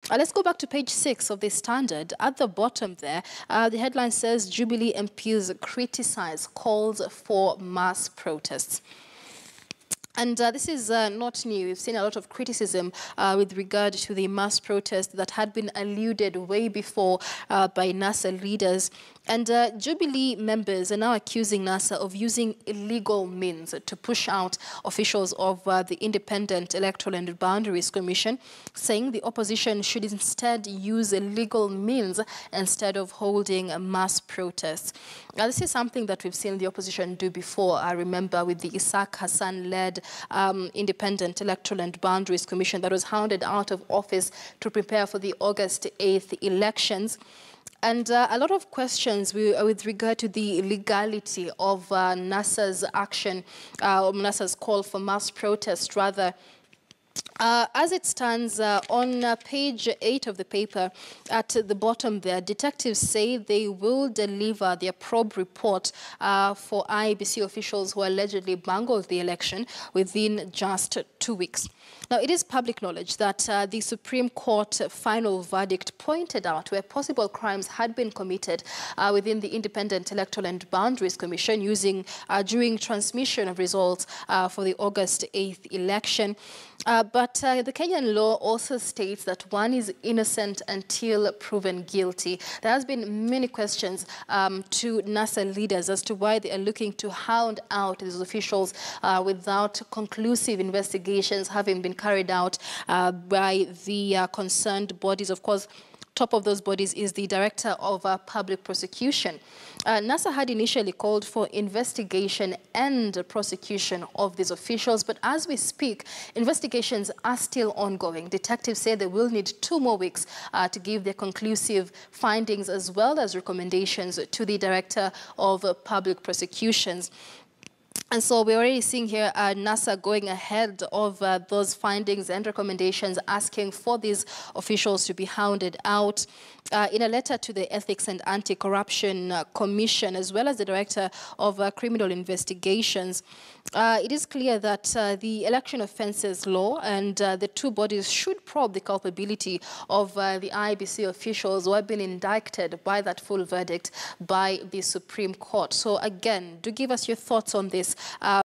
Let's go back to page 6 of the Standard. At the bottom there, the headline says Jubilee MPs criticize calls for mass protests. And this is not new. We've seen a lot of criticism with regard to the mass protest that had been alluded way before by NASA leaders. And Jubilee members are now accusing NASA of using illegal means to push out officials of the Independent Electoral and Boundaries Commission, saying the opposition should instead use legal means instead of holding mass protests. Now, this is something that we've seen the opposition do before. I remember with the Isaac Hassan-led Independent Electoral and Boundaries Commission that was hounded out of office to prepare for the August 8th elections. And a lot of questions with regard to the legality of NASA's action, NASA's call for mass protest, rather. As it stands on page 8 of the paper, at the bottom there, detectives say they will deliver their probe report for IEBC officials who allegedly bungled the election within just 2 weeks. Now, it is public knowledge that the Supreme Court final verdict pointed out where possible crimes had been committed within the Independent Electoral and Boundaries Commission during transmission of results for the August 8th election. But the Kenyan law also states that one is innocent until proven guilty. There has been many questions to NASA leaders as to why they are looking to hound out these officials without conclusive investigations having been carried out by the concerned bodies. Of course, top of those bodies is the Director of Public Prosecution. NASA had initially called for investigation and prosecution of these officials, but as we speak, investigations are still ongoing. Detectives say they will need 2 more weeks to give their conclusive findings as well as recommendations to the Director of Public Prosecutions. And so we're already seeing here NASA going ahead of those findings and recommendations, asking for these officials to be hounded out. In a letter to the Ethics and Anti-Corruption Commission, as well as the Director of Criminal Investigations, it is clear that the Election Offences Law and the 2 bodies should probe the culpability of the IEBC officials who have been indicted by that full verdict by the Supreme Court. So again, do give us your thoughts on this.